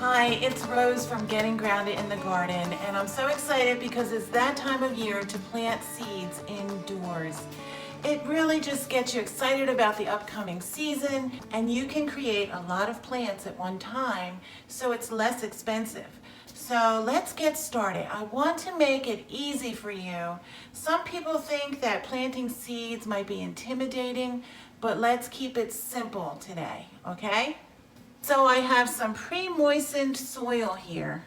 Hi, it's Rose from Getting Grounded in the Garden, and I'm so excited because it's that time of year to plant seeds indoors. It really just gets you excited about the upcoming season, and you can create a lot of plants at one time, so it's less expensive. So let's get started. I want to make it easy for you. Some people think that planting seeds might be intimidating, but let's keep it simple today, okay? So I have some pre-moistened soil here.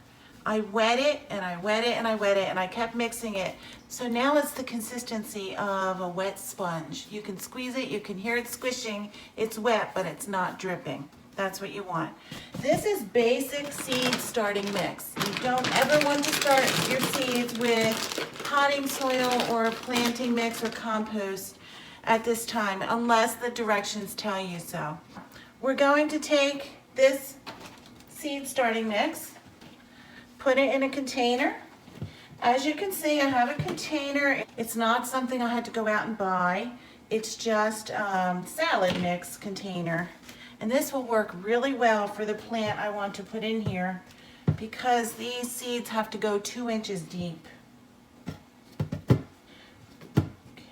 I wet it and I wet it and I wet it and I kept mixing it. So now it's the consistency of a wet sponge. You can squeeze it, you can hear it squishing. It's wet, but it's not dripping. That's what you want. This is basic seed starting mix. You don't ever want to start your seeds with potting soil or a planting mix or compost at this time, unless the directions tell you so. We're going to take this seed starting mix, put it in a container. As you can see, I have a container. It's not something I had to go out and buy. It's just salad mix container. And this will work really well for the plant I want to put in here because these seeds have to go 2 inches deep.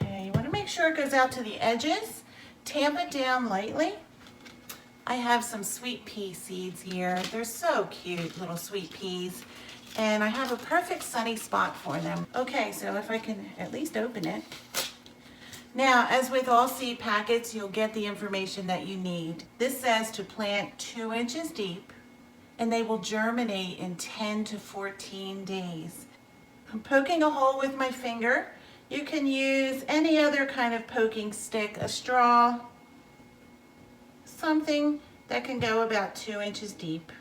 Okay, you want to make sure it goes out to the edges. Tamp it down lightly. I have some sweet pea seeds here. They're so cute, little sweet peas. And I have a perfect sunny spot for them. Okay, so if I can at least open it. Now, as with all seed packets, you'll get the information that you need. This says to plant 2 inches deep, and they will germinate in 10 to 14 days. I'm poking a hole with my finger. You can use any other kind of poking stick, a straw, something that can go about 2 inches deep.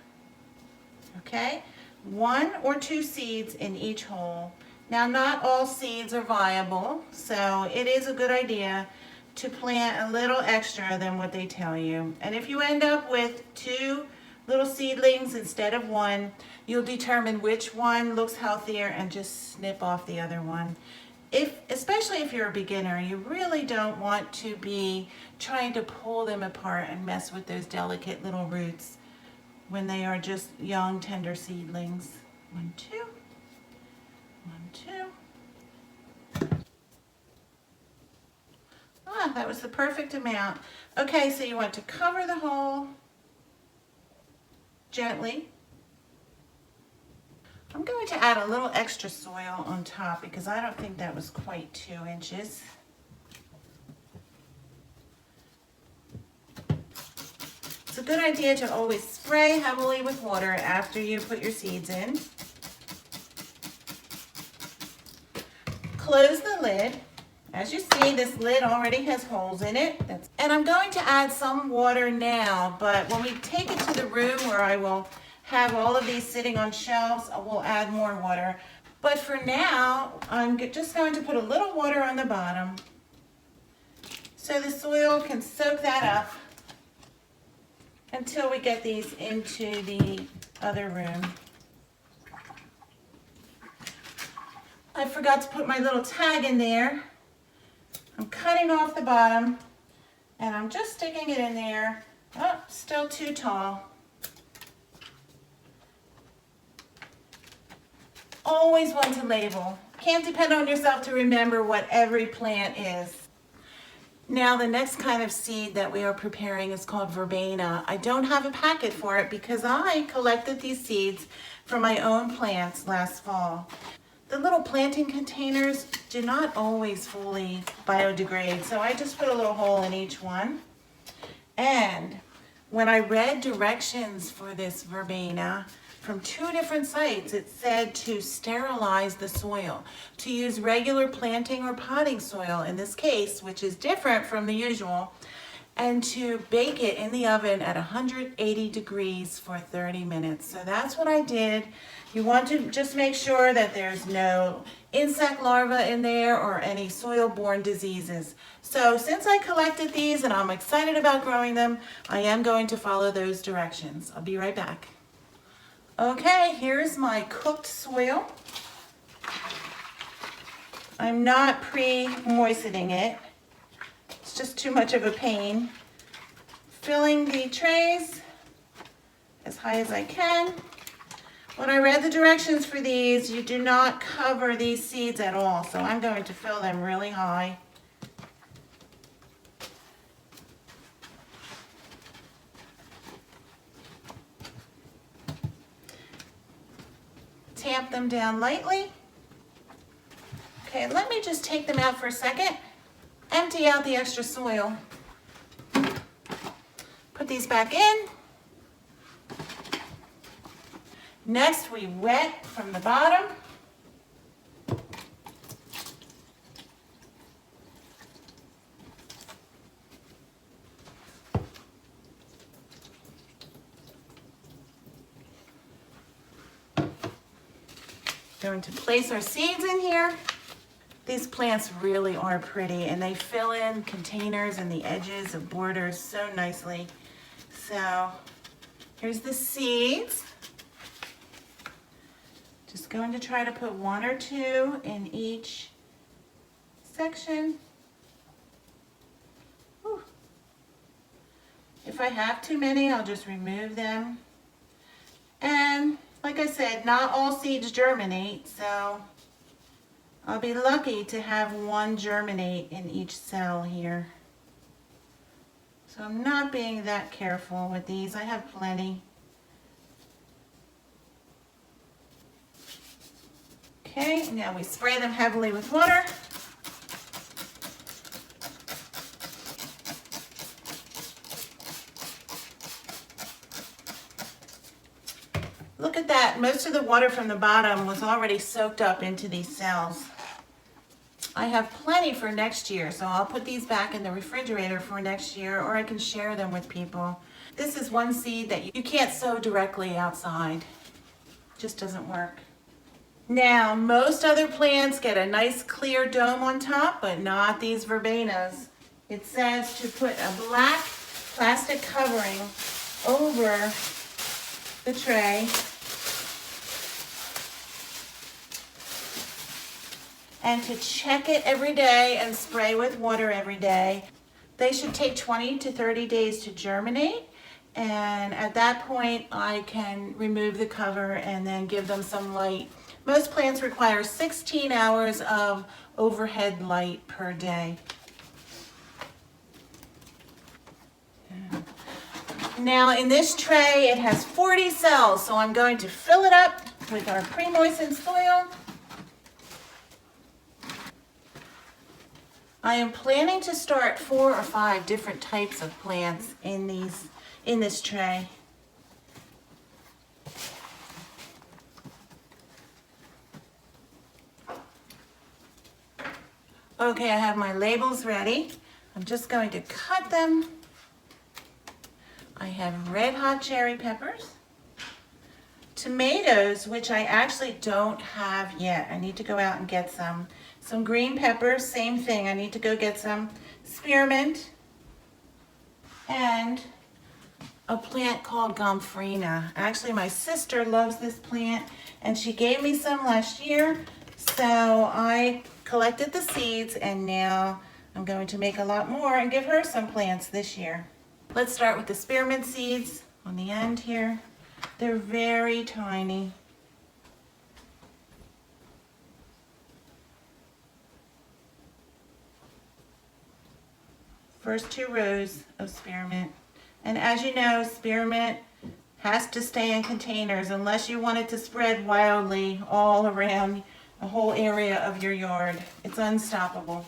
Okay, 1 or 2 seeds in each hole. Now, not all seeds are viable, so it is a good idea to plant a little extra than what they tell you. And if you end up with 2 little seedlings instead of 1, you'll determine which one looks healthier and just snip off the other one. Especially if you're a beginner, you really don't want to be trying to pull them apart and mess with those delicate little roots when they are just young, tender seedlings. 1, 2, 1, 2. Ah, that was the perfect amount. Okay, so you want to cover the hole gently. I'm going to add a little extra soil on top because I don't think that was quite 2 inches. It's a good idea to always spray heavily with water after you put your seeds in. Close the lid. As you see, this lid already has holes in it. And I'm going to add some water now, but when we take it to the room where I will have all of these sitting on shelves, we'll add more water. But for now, I'm just going to put a little water on the bottom so the soil can soak that up until we get these into the other room. I forgot to put my little tag in there. I'm cutting off the bottom and I'm just sticking it in there. Oh, still too tall. Always want to label. Can't depend on yourself to remember what every plant is. Now the next kind of seed that we are preparing is called verbena. I don't have a packet for it because I collected these seeds from my own plants last fall. The little planting containers do not always fully biodegrade, so I just put a little hole in each one. And when I read directions for this verbena from 2 different sites, it said to sterilize the soil, to use regular planting or potting soil in this case, which is different from the usual, and to bake it in the oven at 180 degrees for 30 minutes. So that's what I did. You want to just make sure that there's no insect larvae in there or any soil-borne diseases. So since I collected these and I'm excited about growing them, I am going to follow those directions. I'll be right back. Okay, here's my cooked soil. I'm not pre-moistening it. It's just too much of a pain. Filling the trays as high as I can. When I read the directions for these, you do not cover these seeds at all, so I'm going to fill them really high. Tamp them down lightly. Okay, let me just take them out for a second. Empty out the extra soil. Put these back in. Next, we wet from the bottom. Going to place our seeds in here. These plants really are pretty, and they fill in containers and the edges of borders so nicely. So here's the seeds. Just going to try to put 1 or 2 in each section. Whew. If I have too many, I'll just remove them. And like I said, not all seeds germinate, so I'll be lucky to have 1 germinate in each cell here. So I'm not being that careful with these. I have plenty. Okay, now we spray them heavily with water. Look at that, most of the water from the bottom was already soaked up into these cells. I have plenty for next year, so I'll put these back in the refrigerator for next year, or I can share them with people. This is one seed that you can't sow directly outside. Just doesn't work. Now, most other plants get a nice clear dome on top, but not these verbenas. It says to put a black plastic covering over the tray and to check it every day and spray with water every day. They should take 20 to 30 days to germinate, and at that point I can remove the cover and then give them some light. Most plants require 16 hours of overhead light per day. Now in this tray it has 40 cells, so I'm going to fill it up with our pre-moistened soil. I am planning to start 4 or 5 different types of plants in this tray. Okay, I have my labels ready. I'm just going to cut them. I have red hot cherry peppers, tomatoes, which I actually don't have yet. I need to go out and get some. Some green peppers, same thing. I need to go get some. Spearmint, and a plant called gomphrena. Actually, my sister loves this plant, and she gave me some last year, so I collected the seeds, and now I'm going to make a lot more and give her some plants this year. Let's start with the spearmint seeds on the end here. They're very tiny. First 2 rows of spearmint. And as you know, spearmint has to stay in containers unless you want it to spread wildly all around the whole area of your yard. It's unstoppable.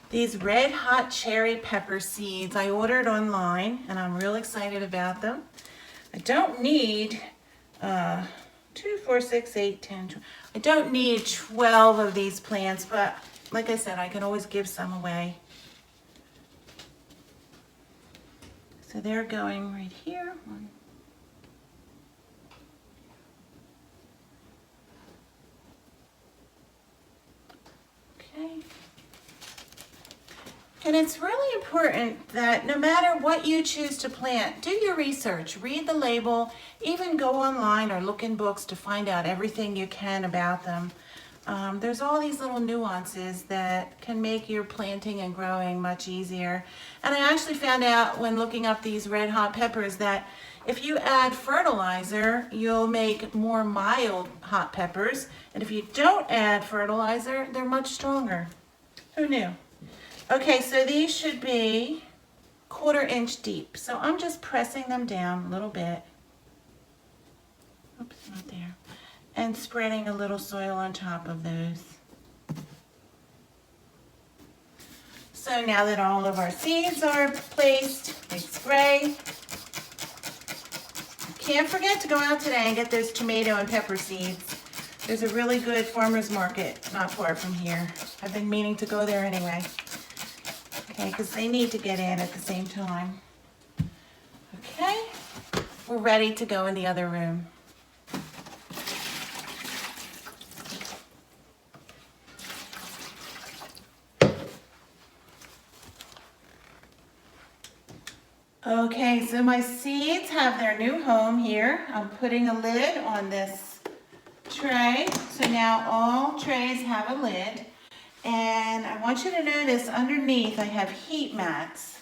These red hot cherry pepper seeds I ordered online, and I'm real excited about them. I don't need 2, 4, 6, 8, 10, 12. I don't need 12 of these plants, but like I said, I can always give some away. So they're going right here. Okay. And it's really important that no matter what you choose to plant, do your research, read the label, even go online or look in books to find out everything you can about them. there's all these little nuances that can make your planting and growing much easier. And I actually found out when looking up these red hot peppers that if you add fertilizer, you'll make more mild hot peppers. And if you don't add fertilizer, they're much stronger. Who knew? Okay, so these should be 1/4 inch deep. So I'm just pressing them down a little bit. Oops, not there. And spreading a little soil on top of those. So now that all of our seeds are placed, we spray. Can't forget to go out today and get those tomato and pepper seeds. There's a really good farmer's market not far from here. I've been meaning to go there anyway. Okay, because they need to get in at the same time. Okay, we're ready to go in the other room. Okay, so my seeds have their new home here. I'm putting a lid on this tray. So now all trays have a lid. And I want you to notice underneath I have heat mats.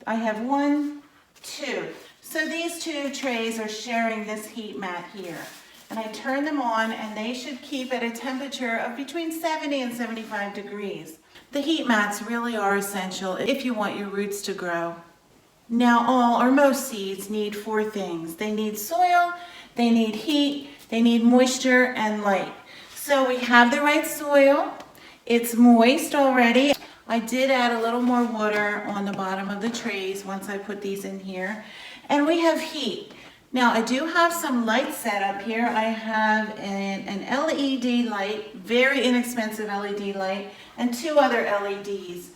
I have 1, 2. So these 2 trays are sharing this heat mat here. And I turn them on and they should keep at a temperature of between 70 and 75 degrees. The heat mats really are essential if you want your roots to grow. Now all or most seeds need 4 things. They need soil, they need heat, they need moisture and light. So we have the right soil. It's moist already. I did add a little more water on the bottom of the trays once I put these in here. And we have heat. Now I do have some lights set up here. I have an LED light, very inexpensive LED light, and 2 other LEDs.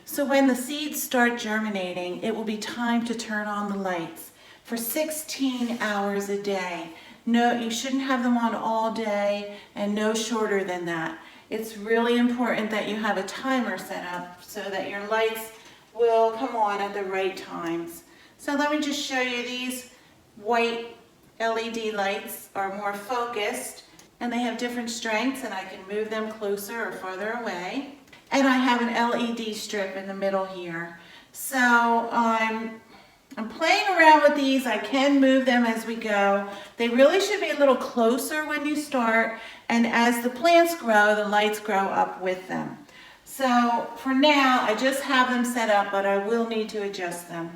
So when the seeds start germinating, it will be time to turn on the lights for 16 hours a day. No, you shouldn't have them on all day and no shorter than that. It's really important that you have a timer set up so that your lights will come on at the right times. So let me just show you these white LED lights are more focused and they have different strengths and I can move them closer or farther away. And I have an LED strip in the middle here. So I'm playing around with these. I can move them as we go. They really should be a little closer when you start. And as the plants grow, the lights grow up with them. So for now, I just have them set up, but I will need to adjust them.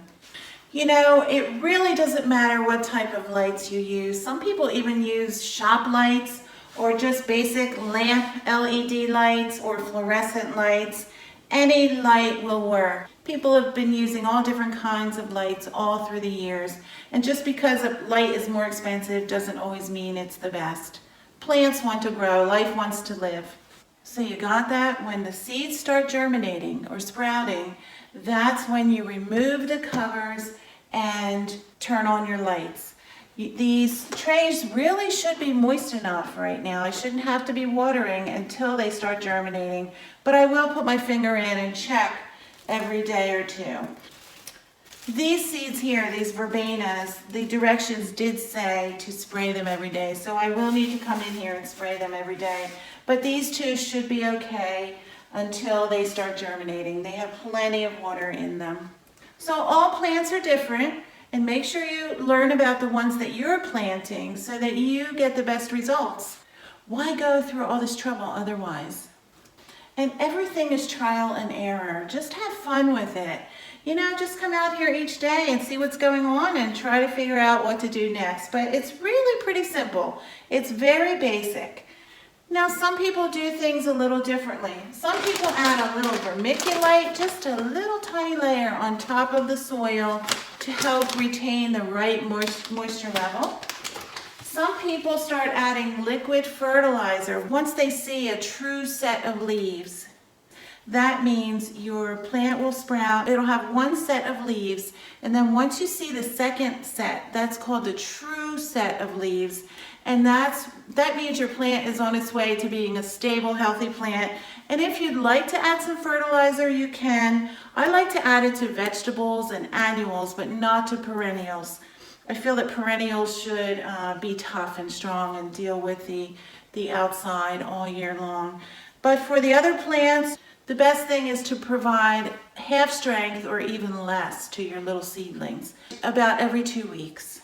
You know, it really doesn't matter what type of lights you use. Some people even use shop lights or just basic lamp LED lights or fluorescent lights. Any light will work. People have been using all different kinds of lights all through the years. And just because a light is more expensive doesn't always mean it's the best. Plants want to grow, life wants to live. So you got that? When the seeds start germinating or sprouting, that's when you remove the covers and turn on your lights. These trays really should be moist enough right now. I shouldn't have to be watering until they start germinating, but I will put my finger in and check every day or 2. These seeds here, these verbenas, the directions did say to spray them every day, so I will need to come in here and spray them every day. But these 2 should be okay until they start germinating. They have plenty of water in them. So all plants are different. And make sure you learn about the ones that you're planting so that you get the best results. Why go through all this trouble otherwise? And everything is trial and error. Just have fun with it. You know, just come out here each day and see what's going on and try to figure out what to do next. But it's really pretty simple. It's very basic. Now, some people do things a little differently. Some people add a little vermiculite, just a little tiny layer on top of the soil to help retain the right moisture level. Some people start adding liquid fertilizer once they see a true set of leaves. That means your plant will sprout. It'll have 1 set of leaves, and then once you see the second set, that's called the true set of leaves. And that means your plant is on its way to being a stable, healthy plant. And if you'd like to add some fertilizer, you can. I like to add it to vegetables and annuals, but not to perennials. I feel that perennials should be tough and strong and deal with the the outside all year long. But for the other plants, the best thing is to provide half strength or even less to your little seedlings about every 2 weeks.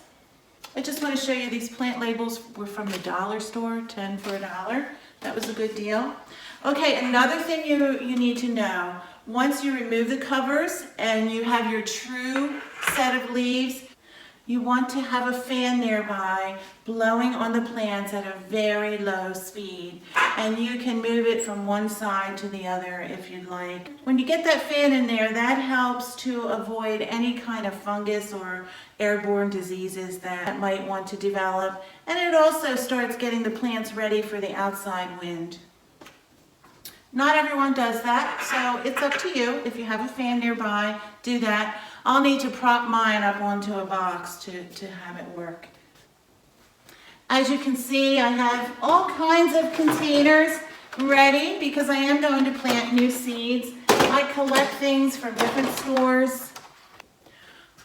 I just want to show you these plant labels were from the dollar store, 10 for $1. That was a good deal. Okay, another thing you need to know, once you remove the covers and you have your true set of leaves, you want to have a fan nearby blowing on the plants at a very low speed, and you can move it from one side to the other if you'd like. When you get that fan in there, that helps to avoid any kind of fungus or airborne diseases that might want to develop, and it also starts getting the plants ready for the outside wind. Not everyone does that, so it's up to you. If you have a fan nearby, do that. I'll need to prop mine up onto a box to have it work. As you can see, I have all kinds of containers ready because I am going to plant new seeds. I collect things from different stores.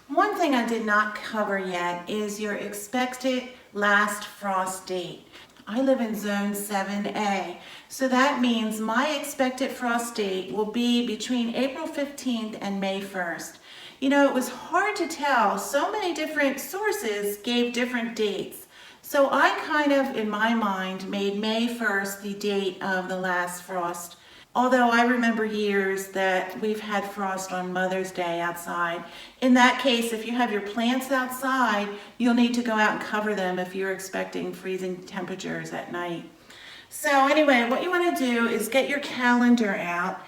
One thing I did not cover yet is your expected last frost date. I live in zone 7A, so that means my expected frost date will be between April 15th and May 1st. You know, it was hard to tell. So many different sources gave different dates. So I kind of, in my mind, made May 1st the date of the last frost. Although I remember years that we've had frost on Mother's Day outside. In that case, if you have your plants outside, you'll need to go out and cover them if you're expecting freezing temperatures at night. So anyway, what you want to do is get your calendar out.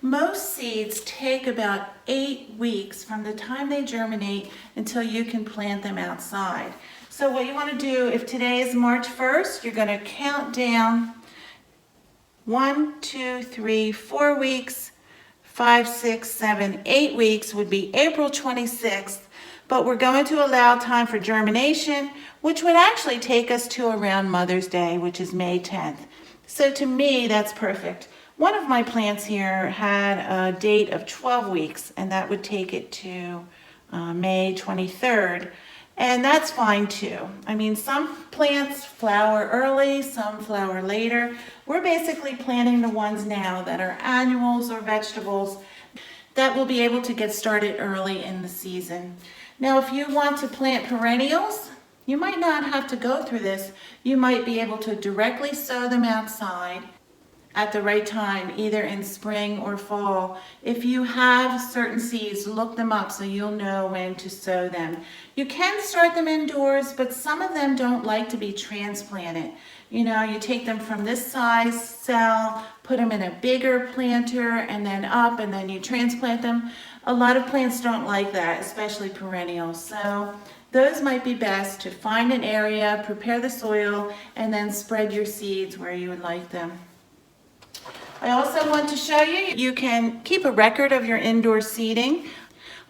Most seeds take about 8 weeks from the time they germinate until you can plant them outside. So what you want to do, if today is March 1st, you're going to count down 1, 2, 3, 4 weeks, 5, 6, 7, 8 weeks would be April 26th, but we're going to allow time for germination, which would actually take us to around Mother's Day, which is May 10th. So to me, that's perfect. One of my plants here had a date of 12 weeks, and that would take it to May 23rd. And that's fine too. I mean, some plants flower early, some flower later. We're basically planting the ones now that are annuals or vegetables that will be able to get started early in the season. Now, if you want to plant perennials, you might not have to go through this. You might be able to directly sow them outside at the right time, either in spring or fall. If you have certain seeds, look them up so you'll know when to sow them. You can start them indoors, but some of them don't like to be transplanted. You know, you take them from this size cell, put them in a bigger planter, and then up, and then you transplant them. A lot of plants don't like that, especially perennials. So those might be best to find an area, prepare the soil, and then spread your seeds where you would like them. I also want to show you, you can keep a record of your indoor seeding.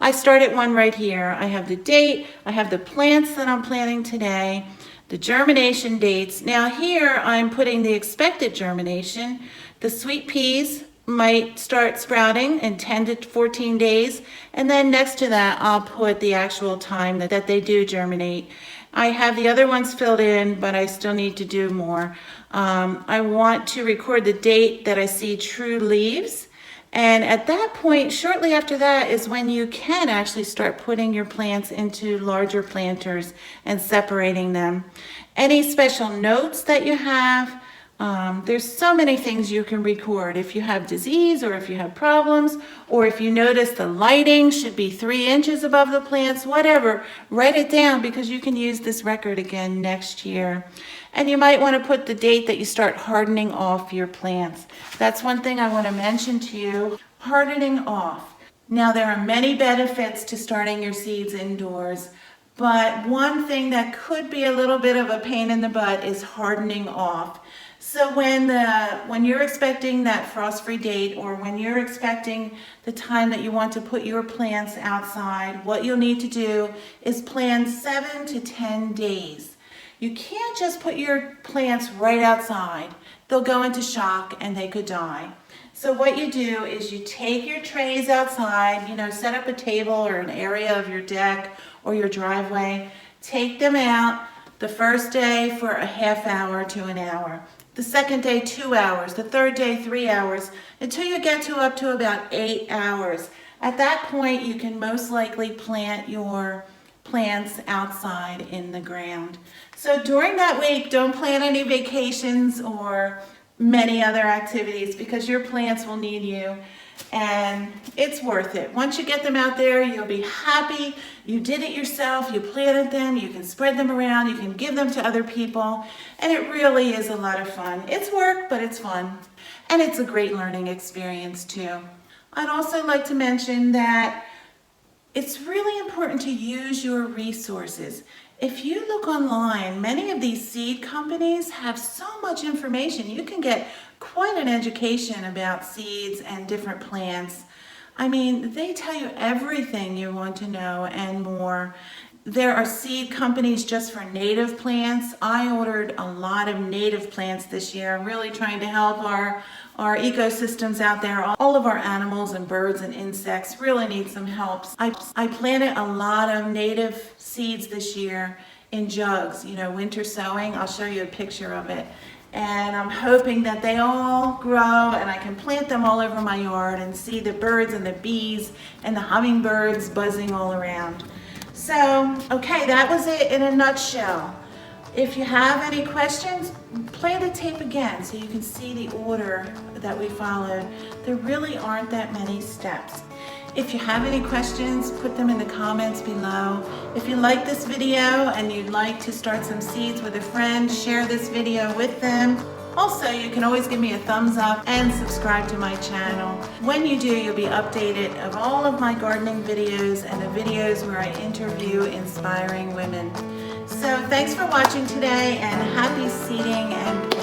I started one right here. I have the date, I have the plants that I'm planting today, the germination dates. Now here I'm putting the expected germination. The sweet peas might start sprouting in 10 to 14 days, and then next to that I'll put the actual time that they do germinate. I have the other ones filled in, but I still need to do more. I want to record the date that I see true leaves. And at that point, shortly after that is when you can actually start putting your plants into larger planters and separating them. Any special notes that you have, there's so many things you can record. If you have disease or if you have problems, or if you notice the lighting should be 3 inches above the plants, whatever, write it down because you can use this record again next year. And you might want to put the date that you start hardening off your plants. That's one thing I want to mention to you, hardening off. Now there are many benefits to starting your seeds indoors, but one thing that could be a little bit of a pain in the butt is hardening off. So when you're expecting that frost-free date, or when you're expecting the time that you want to put your plants outside, what you'll need to do is plan 7 to 10 days. You can't just put your plants right outside. They'll go into shock and they could die. So what you do is you take your trays outside, set up a table or an area of your deck or your driveway, take them out, The first day for a half hour to an hour. The second day, 2 hours. The third day, 3 hours, until you get to up to about 8 hours. At that point, you can most likely plant your plants outside in the ground. So during that week, don't plan any vacations or many other activities because your plants will need you, and it's worth it. Once you get them out there, you'll be happy. You did it yourself, you planted them, you can spread them around, you can give them to other people, and it really is a lot of fun. It's work, but it's fun, and it's a great learning experience too. I'd also like to mention that it's really important to use your resources. If you look online, many of these seed companies have so much information. You can get quite an education about seeds and different plants. I mean, they tell you everything you want to know and more. There are seed companies just for native plants. I ordered a lot of native plants this year. I'm really trying to help our ecosystems out there. All of our animals and birds and insects really need some help. I planted a lot of native seeds this year in jugs, you know, winter sowing. I'll show you a picture of it. And I'm hoping that they all grow and I can plant them all over my yard and see the birds and the bees and the hummingbirds buzzing all around. So, okay, that was it in a nutshell. If you have any questions, play the tape again so you can see the order that we followed. There really aren't that many steps. If you have any questions, put them in the comments below. If you like this video and you'd like to start some seeds with a friend, share this video with them. Also, you can always give me a thumbs up and subscribe to my channel. When you do, you'll be updated of all of my gardening videos and the videos where I interview inspiring women. So thanks for watching today, and happy seeding and planting.